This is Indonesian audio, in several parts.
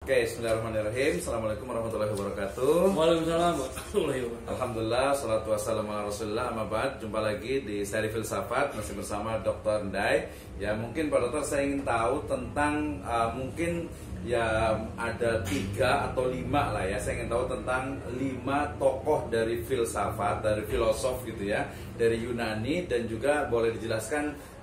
Oke, bismillahirrahmanirrahim. Assalamualaikum warahmatullahi wabarakatuh. Waalaikumsalam warahmatullahi wabarakatuh. Alhamdulillah, salatu wassalamu ala rasulillah. Amma ba'd. Jumpa lagi di seri filsafat masih bersama Dr. Ndai. Ya, mungkin Pak Dokter saya ingin tahu tentang mungkin ya ada 3 atau 5 lah ya. Saya ingin tahu tentang 5 tokoh dari filsafat, dari filosof gitu ya, dari Yunani, dan juga boleh dijelaskan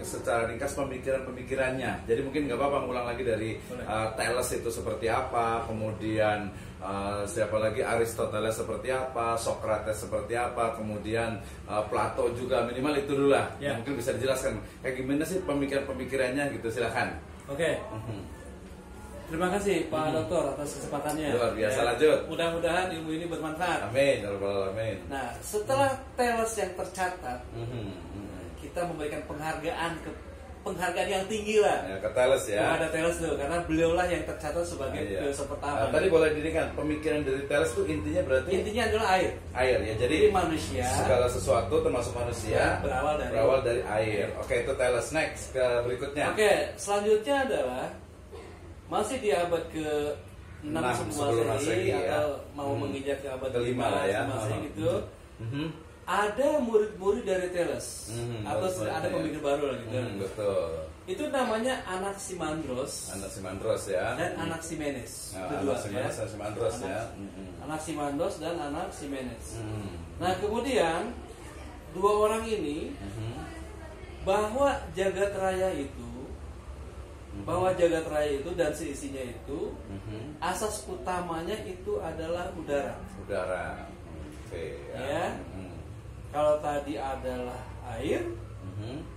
secara ringkas pemikiran-pemikirannya. Jadi mungkin nggak apa-apa ngulang lagi dari Thales itu seperti apa, kemudian siapa lagi, Aristoteles seperti apa, Socrates seperti apa, kemudian Plato juga, minimal itu dulu lah. Ya. Mungkin bisa dijelaskan kayak gimana sih pemikiran-pemikirannya gitu, silakan. Oke. Terima kasih Pak Dokter atas kesempatannya. Luar biasa, lanjut. Mudah-mudahan ilmu ini bermanfaat. Amin, ya rabbal alamin. Nah, setelah Thales yang tercatat, kita memberikan penghargaan yang tinggi lah. Ya, ke Thales ya. Kepada Thales dulu, karena beliaulah yang tercatat sebagai filsuf pertama. Tadi boleh dirikan pemikiran dari Thales itu intinya berarti Intinya adalah air. air ya. Jadi manusia, segala sesuatu termasuk manusia berawal dari air. Oke, itu Thales. Next ke berikutnya. Oke, selanjutnya adalah masih di abad ke 6 sebelum Masehi atau mau menginjak ke abad ke-5 lah ya. Masehi gitu. Ada murid-murid dari Thales atau ada pemikir baru lah gitu. Betul. Itu namanya Anaximandros. Anaximandros ya. Dan Anaximenes. Anaximandros ya. Anaximandros dan Anaximenes. Nah, kemudian dua orang ini bahwa jagat raya itu dan seisinya itu asas utamanya itu adalah udara. Udara. Oke. Ya. Kalau tadi adalah air,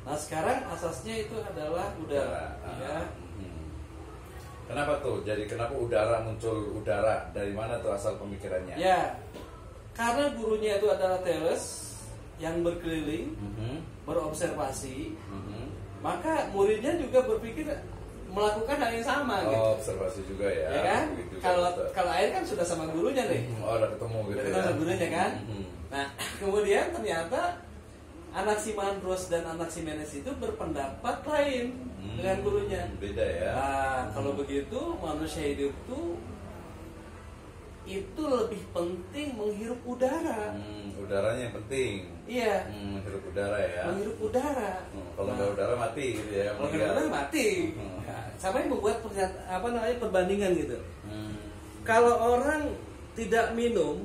nah sekarang asasnya itu adalah udara. Ya. Kenapa tuh? Jadi kenapa udara muncul udara? Dari mana tuh asal pemikirannya? Ya, karena gurunya itu adalah Thales yang berkeliling, berobservasi, maka muridnya juga berpikir melakukan hal yang sama. Gitu. Observasi juga ya. Ya kan? Kalau air kan sudah sama gurunya nih. Udah ketemu gitu. Udah ketemu gurunya kan? Nah, kemudian ternyata Anaximandros dan Anaximenes itu berpendapat lain dengan gurunya. Beda ya. Nah, kalau begitu manusia hidup itu lebih penting menghirup udara. Udaranya yang penting. Iya. Menghirup udara ya. Menghirup udara. Kalau nggak udara mati gitu ya. Kalau nggak udara mati. Sampai membuat perbandingan gitu. Kalau orang tidak minum,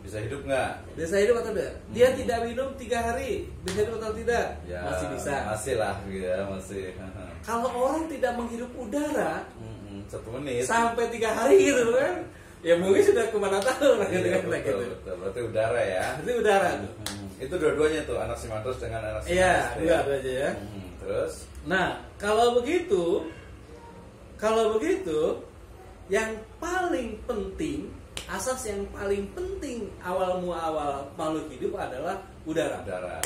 bisa hidup nggak? Bisa hidup atau tidak? Dia tidak minum 3 hari, bisa hidup atau tidak? Ya, masih bisa. Masih lah, gitu ya, masih. Kalau orang tidak menghirup udara 1 menit sampai 3 hari gitu kan, ya mungkin sudah kemana tahu lah gitu kan. Betul. Berarti udara ya. Berarti udara. Itu dua-duanya tuh, Anaximandros dengan Anaximenes. Iya, dua-duanya ya. Terus? Nah, kalau begitu, yang paling penting, asas yang paling penting awal muawal makhluk hidup adalah udara. Udara.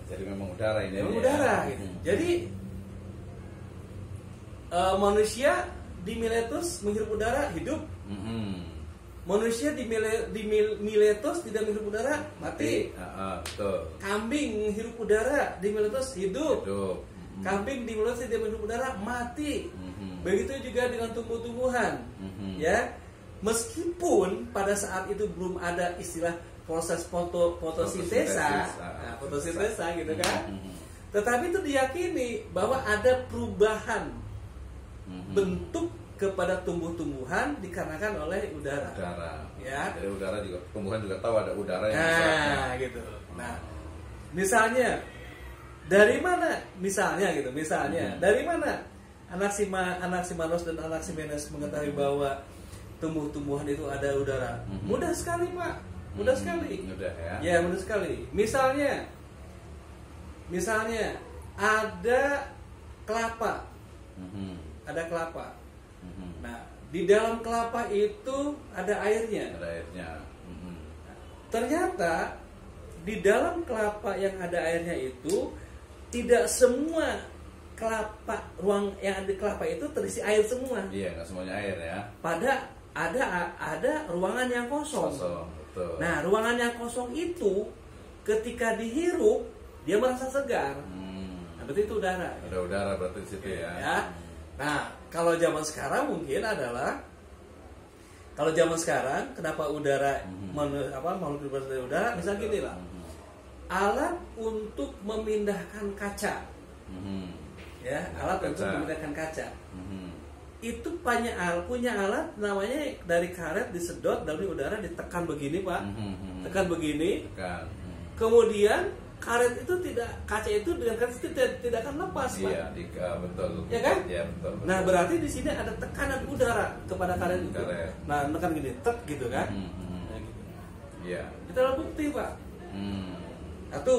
Jadi memang udara ini. Memang udara. Gitu. Jadi manusia di Miletus menghirup udara hidup. Manusia di Miletus tidak menghirup udara mati. Betul. Kambing menghirup udara di Miletus hidup. Kambing di Miletus tidak menghirup udara mati. Begitu juga dengan tumbuh-tumbuhan. Ya. Meskipun pada saat itu belum ada istilah proses fotosintesa gitu kan. Tetapi itu diyakini bahwa ada perubahan bentuk kepada tumbuh-tumbuhan dikarenakan oleh udara. Ya. Jadi udara juga, tumbuhan juga tahu ada udara yang gitu. Nah, misalnya dari mana? Dari mana Anaximandros dan Anaximenes mengetahui bahwa tumbuh-tumbuhan itu ada udara? Mudah sekali, Pak. Mudah sekali. Mudah ya. Ya, mudah sekali. Misalnya ada kelapa. Ada kelapa. Nah, di dalam kelapa itu ada airnya. Ternyata di dalam kelapa yang ada airnya itu tidak semua kelapa, ruang yang ada di kelapa itu terisi air semua. Iya, nggak semuanya air ya. Pada ada ruangan yang kosong. Betul. Nah, ruangan yang kosong itu ketika dihirup dia merasa segar. Nah, berarti itu udara. Ada udara berarti di situ ya. Nah, kalau zaman sekarang mungkin adalah kalau zaman sekarang kenapa udara makhluk hidup dari udara? Misal gini lah, alat untuk memindahkan kaca, ya alat untuk memindahkan kaca. Itu punya alat namanya dari karet disedot dari udara ditekan begini Pak, tekan begini, kemudian karet itu kaca itu dengan karet itu tidak akan lepas Pak. Iya, betul. Ya kan? Ya, betul. Nah berarti di sini ada tekanan udara kepada karet itu. Nah tekan gini, tek gitu kan? Nah, gitu. Iya. Itu adalah bukti Pak. Satu.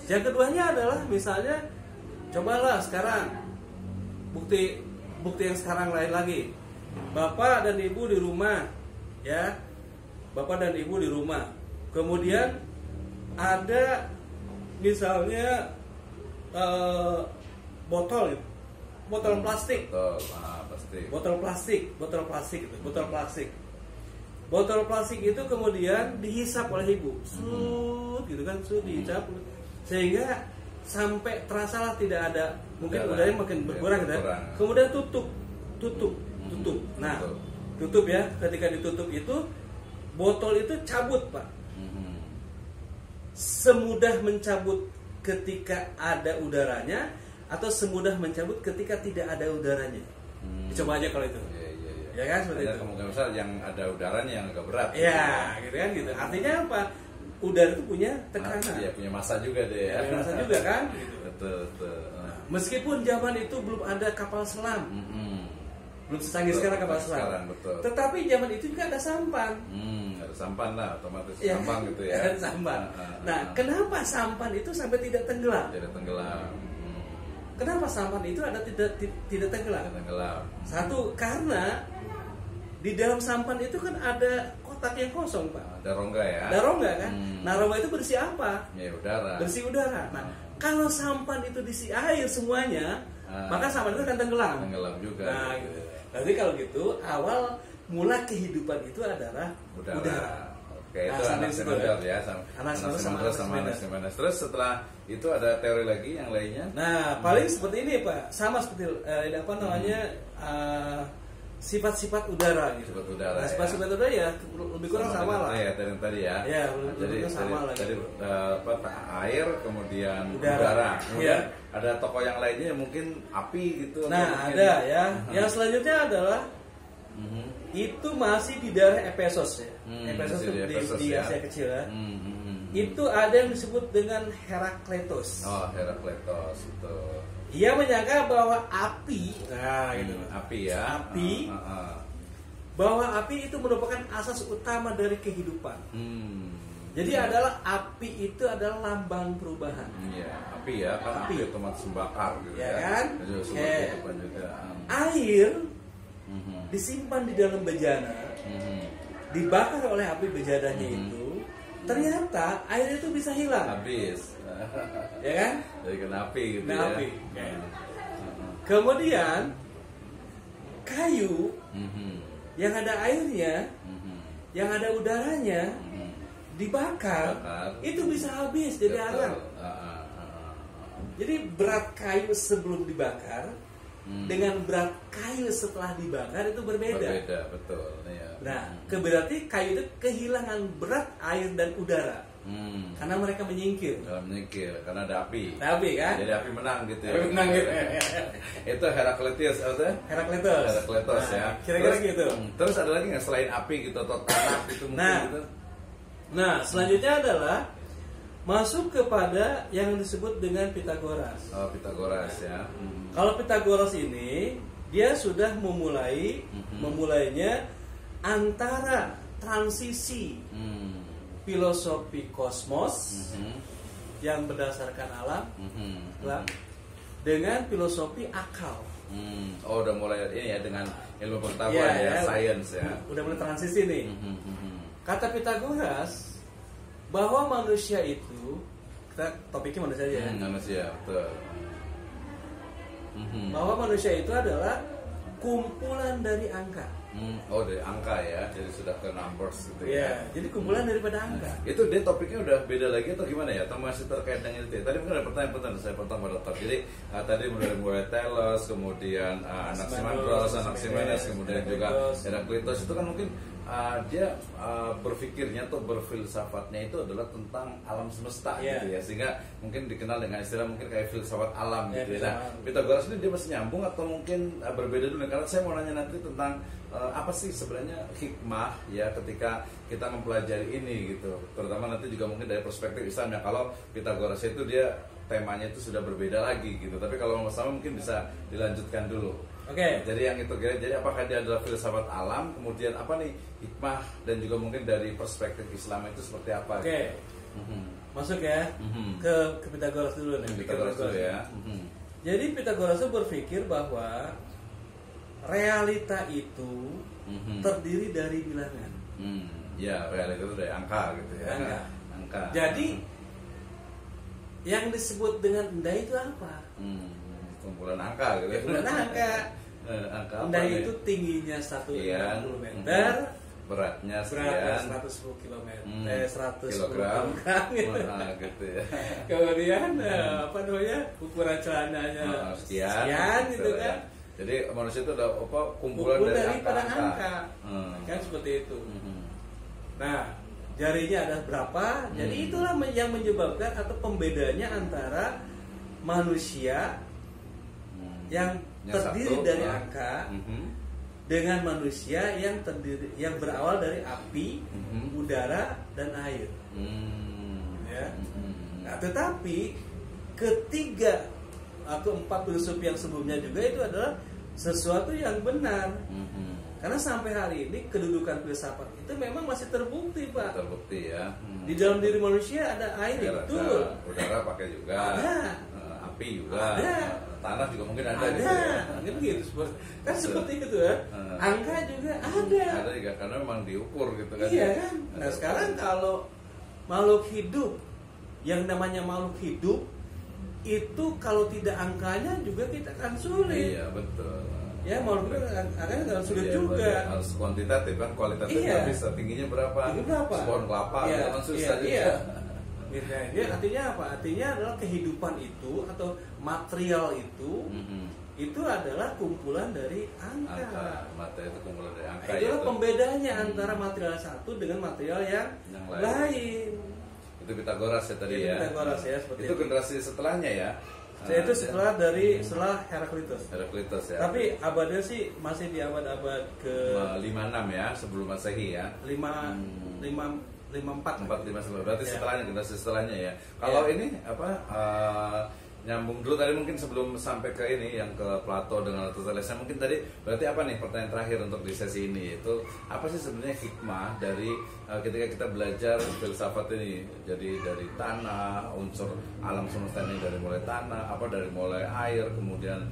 Yang keduanya adalah misalnya, cobalah sekarang bukti yang sekarang lain lagi. Bapak dan ibu di rumah, ya, bapak dan ibu di rumah. Kemudian ada misalnya botol plastik. Botol plastik itu kemudian dihisap oleh ibu, gitu kan, dihisap sehingga sampai terasalah tidak ada, mungkin udaranya makin berkurang gitu. Kemudian tutup. Nah, tutup ya. Ketika ditutup itu botol itu cabut Pak. Semudah mencabut ketika ada udaranya atau semudah mencabut ketika tidak ada udaranya. Coba aja kalau itu. Ya kan seperti itu. Kemungkinan besar yang ada udaranya yang agak berat. Ya, gitu kan gitu. Artinya apa? Udara itu punya tekanan. Iya, punya massa juga deh ya. Punya massa juga kan? Gitu. Betul. Meskipun zaman itu belum ada kapal selam. Belum secanggih sekarang kapal selam. Betul. Tetapi zaman itu juga ada sampan. Ada sampan lah, otomatis ya, sampan gitu ya. Ada sampan. Nah, kenapa sampan itu sampai tidak tenggelam? Tidak tenggelam. Kenapa sampan itu ada tidak tenggelam? Satu, karena di dalam sampan itu kan ada kotak yang kosong Pak. Ada rongga ya. Ada rongga kan. Nah rongga itu bersih apa? Ya udara. Bersih udara. Nah kalau sampan itu diisi air semuanya, maka sampan itu akan tenggelam. Tenggelam juga. Nah gitu. Jadi kalau gitu awal mula kehidupan itu adalah udara. Oke, itu Anaximenes ya, Anaximenes. Terus setelah itu ada teori lagi yang lainnya. Nah, paling seperti ini Pak, sama seperti sifat-sifat udara gitu. Sifat udara. Nah, sifat-sifat udara ya lebih kurang sama lah. Ya, dari tadi ya. Ya, jadi sama lah. Jadi air, kemudian udara. Kemudian ada tokoh yang lainnya mungkin api gitu. Nah, ada ya. Yang selanjutnya adalah itu masih di daerah Efesos ya. Efesos di Asia Kecil ya. Itu ada yang disebut dengan Herakleitos. Oh, Herakleitos itu. Ia menyangka bahwa api, gitu. Api ya. Api. Bahwa api itu merupakan asas utama dari kehidupan. Jadi adalah api itu adalah lambang perubahan. Iya, api ya, kan api otomatis membakar gitu ya. Kan? Juga. Air disimpan di dalam bejana, dibakar oleh api bejananya itu, ternyata air itu bisa hilang. Habis. Ya kan? Jadi kena api gitu ya. Api. Kemudian kayu yang ada airnya, yang ada udaranya, dibakar, itu bisa habis jadi arang. Jadi berat kayu sebelum dibakar dengan berat kayu setelah dibakar itu berbeda. Berbeda, betul. Ya. Nah, berarti kayu itu kehilangan berat air dan udara. Karena mereka menyingkir. Karena ada api. Ada api kan? Jadi api menang gitu ya. Api menang gitu. Itu Herakleitos apa? Herakleitos ya. Kira-kira gitu. Terus ada lagi nggak selain api gitu atau tanah gitu mungkin gitu? Nah, selanjutnya adalah masuk kepada yang disebut dengan Pitagoras. Oh, Pitagoras ya. Kalau Pitagoras ini dia sudah memulainya antara transisi filosofi kosmos yang berdasarkan alam dengan filosofi akal. Oh, udah mulai ini ya dengan ilmu pengetahuan ya, sains ya. Udah mulai transisi nih. Kata Pitagoras bahwa manusia itu, kita topiknya manusia aja ya. Manusia, betul. Bahwa manusia itu adalah kumpulan dari angka. Oh, dari angka ya, jadi sudah ke numbers gitu ya. Jadi kumpulan daripada angka. Itu dia topiknya udah beda lagi atau gimana ya? Atau masih terkait dengan itu ya? Tadi mungkin ada pertanyaan saya potong pada dokter. Jadi tadi mulai telos, kemudian Anaximandros, Anaximenes, kemudian juga Heraklitos itu kan mungkin dia berpikirnya atau berfilsafatnya itu adalah tentang alam semesta gitu ya, sehingga mungkin dikenal dengan istilah mungkin kayak filsafat alam gitu ya. Nah, Pythagoras ini dia masih nyambung atau mungkin berbeda dulu? Karena saya mau nanya nanti tentang apa sih sebenarnya hikmah ya ketika kita mempelajari ini gitu, terutama nanti juga mungkin dari perspektif Islam ya. Kalau Pythagoras itu dia temanya itu sudah berbeda lagi gitu, tapi kalau sama mungkin bisa dilanjutkan dulu. Oke. Jadi yang itu jadi apakah dia adalah filsafat alam, kemudian apa nih hikmah, dan juga mungkin dari perspektif Islam itu seperti apa? Oke. Masuk ya ke Pythagoras dulu nih. Pythagoras dulu ya. Jadi Pythagoras itu berpikir bahwa realita itu terdiri dari bilangan. Ya, realita itu dari angka gitu ya. Angka. Jadi yang disebut dengan benda itu apa? Kumpulan angka gitu. Kumpulan angka. Angka apa? Benda itu tingginya 160 meter, beratnya sekian 110 km, 100 kilogram gitu. Gitu ya. Kemudian apa namanya? Ukuran celananya sekian gitu kan. Jadi manusia itu adalah kumpulan dari angka. Kan seperti itu. Nah, jarinya ada berapa? Jadi itulah yang menyebabkan atau pembedanya antara manusia yang terdiri dari angka dengan manusia yang berawal dari api, udara dan air. Ya. Nah, tetapi ketiga atau 4 filsuf yang sebelumnya juga itu adalah sesuatu yang benar. Karena sampai hari ini kedudukan filsafat itu memang masih terbukti, Pak. Terbukti ya. Di dalam diri manusia ada air, betul. Udara pakai juga. Ada. Api juga. Ada. Tanah juga mungkin ada. Ada. Gitu, begitu. Kan seperti itu ya. Angka juga ada. Ada juga karena memang diukur gitu kan. Iya kan. Nah, sekarang kalau makhluk hidup, yang namanya makhluk hidup itu kalau tidak angkanya juga kita akan sulit. Iya, betul. Ya, makhluk itu akan sulit juga. Harus kuantitatif kan, kualitatif nggak bisa. Tingginya berapa? Pohon kelapa kan susah juga. Dia artinya apa? Artinya adalah kehidupan itu atau material itu adalah kumpulan dari angka. Materi itu kumpulan dari angka. Itulah pembedanya antara material satu dengan material yang lain. Itu Pythagoras ya tadi ya. Pythagoras ya, seperti itu generasi setelahnya ya. Itu setelah Heraklitos. Heraklitos ya. Tapi abadnya sih masih di abad-abad ke 56 ya sebelum Masehi ya. 54 berarti setelahnya, generasi setelahnya ya. Kalau ini apa nyambung dulu tadi mungkin sebelum sampai ke ini yang ke Plato dengan Aristoteles, mungkin tadi berarti apa nih pertanyaan terakhir untuk di sesi ini, itu apa sih sebenarnya hikmah dari ketika kita belajar filsafat ini, jadi dari tanah, unsur alam semesta ini dari mulai tanah, dari mulai air, kemudian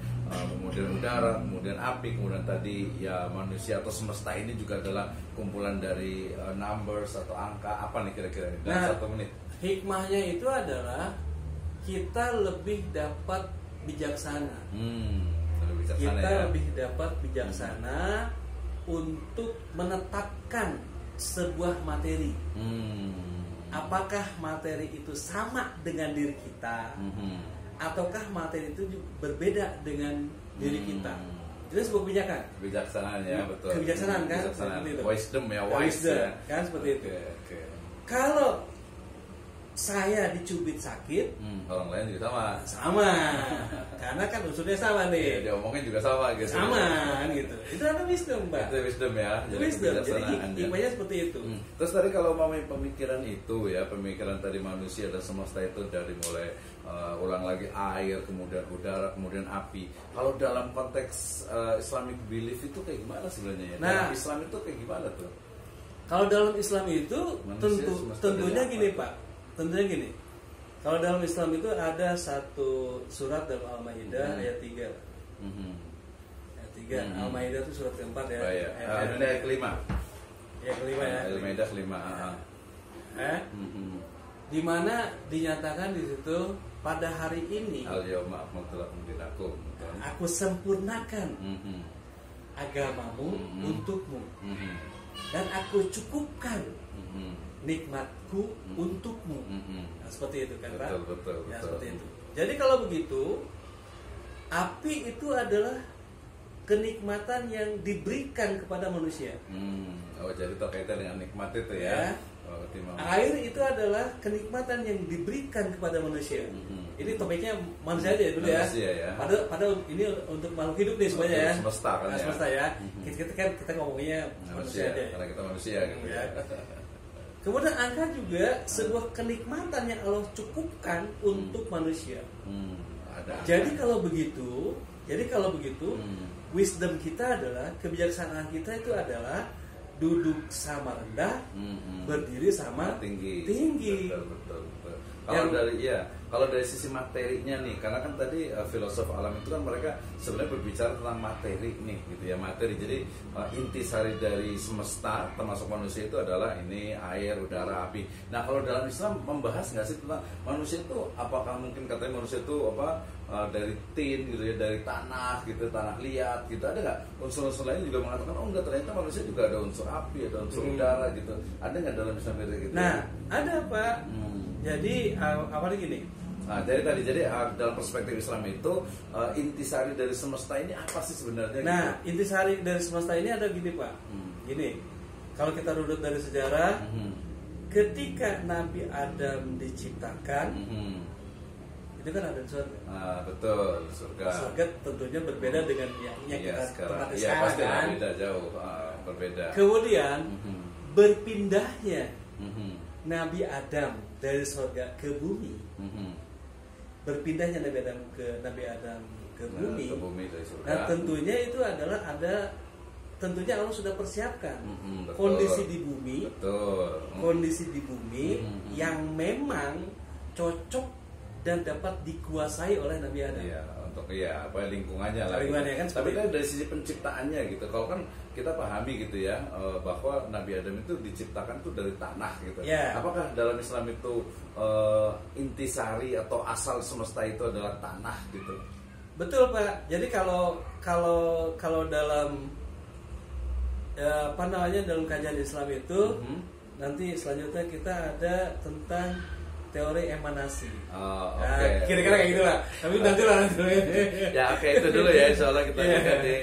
udara, kemudian api, kemudian tadi ya manusia atau semesta ini juga adalah kumpulan dari numbers atau angka, apa nih kira-kira dalam 1 menit? Hikmahnya itu adalah kita lebih dapat bijaksana. Lebih dapat bijaksana untuk menetapkan sebuah materi. Apakah materi itu sama dengan diri kita, ataukah materi itu berbeda dengan diri kita? Itu sebuah kebijakan. Kebijaksanaan ya, betul. Kebijaksanaan kan? Wisdom ya, wise ya. Kan seperti itu. Kalau saya dicubit sakit, orang lain juga sama, karena kan unsurnya sama nih. Dia omongin juga sama gitu. Sama gitu. Itu ada wisdom, Pak. Itu wisdom ya. Wisdom. Jadi hikmahnya seperti itu. Terus tadi kalau mau pemikiran itu ya, pemikiran tadi manusia dan semesta itu dari mulai ulang lagi air, kemudian udara, kemudian api. Kalau dalam konteks Islamic belief itu kayak gimana sebenarnya ya? Dalam Islam itu kayak gimana tuh? Kalau dalam Islam itu tentunya gini, Pak. Tentunya gini, kalau dalam Islam itu ada satu surat dalam Al-Maidah ayat 3. Ayat 3, Al-Maidah itu surat keempat ya. Ayat kelima. Ayat kelima ya. Al-Maidah kelima. Di mana dinyatakan di situ pada hari ini Al-Yawma akmaltu lakum dinakum. Aku sempurnakan agamamu untukmu, dan aku cukupkan nikmatku untukmu. Nah, seperti itu kan, Pak? Betul. Seperti itu. Jadi kalau begitu, api itu adalah kenikmatan yang diberikan kepada manusia. Oh, jadi terkaitan dengan nikmat itu ya. Air itu adalah kenikmatan yang diberikan kepada manusia. Ini topiknya manusia aja dulu ya. Pada ini untuk makhluk hidup nih semuanya ya. Semesta kan ya. Semesta ya. Kita ngomongnya manusia aja. Karena kita manusia gitu ya. Kemudian angka juga sebuah kenikmatan yang Allah cukupkan untuk manusia. Jadi kalau begitu, wisdom kita adalah, kebijaksanaan kita itu adalah duduk sama rendah, berdiri sama tinggi. Betul. Kalau dari sisi materinya nih, karena kan tadi filosof alam itu kan mereka sebenarnya berbicara tentang materi nih, gitu ya, materi. Jadi intisari dari semesta termasuk manusia itu adalah ini air, udara, api. Nah, kalau dalam Islam membahas nggak sih tentang manusia itu, apakah mungkin katanya manusia itu dari tin gitu ya, dari tanah gitu, tanah liat gitu, ada nggak unsur-unsur lain juga mengatakan enggak, ternyata manusia juga ada unsur api, ada unsur udara gitu, ada nggak dalam Islam gitu? Nah, ada Pak. Jadi apa lagi nih? Nah, jadi dalam perspektif Islam itu intisari dari semesta ini apa sih sebenarnya? Nah, gitu? Intisari dari semesta ini ada gini Pak. Gini, kalau kita runut dari sejarah, ketika Nabi Adam diciptakan, itu kan ada surga. Betul, surga. Surga tentunya berbeda dengan yang kita tempati sekarang pasti kan. Beda jauh, berbeda. Kemudian berpindahnya Nabi Adam dari surga ke bumi. Berpindahnya Nabi Adam ke bumi. Dari surga. Nah, tentunya itu adalah tentunya Allah sudah persiapkan kondisi di bumi. Kondisi di bumi yang memang cocok dan dapat dikuasai oleh Nabi Adam. Iya, untuk lingkungannya lah. Lingkungannya kan. Tapi kan dari sisi penciptaannya gitu. Kalau kan kita pahami gitu ya, bahwa Nabi Adam itu diciptakan tuh dari tanah gitu. Apakah dalam Islam itu intisari atau asal semesta itu adalah tanah gitu? Betul Pak. Jadi kalau dalam dalam kajian Islam itu nanti selanjutnya kita ada tentang teori emanasi. Kira-kira kayak gitu lah. Tapi nanti lah. Ya, itu dulu ya. Insyaallah kita lihat di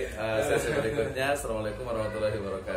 sesi berikutnya. Assalamualaikum warahmatullahi wabarakatuh.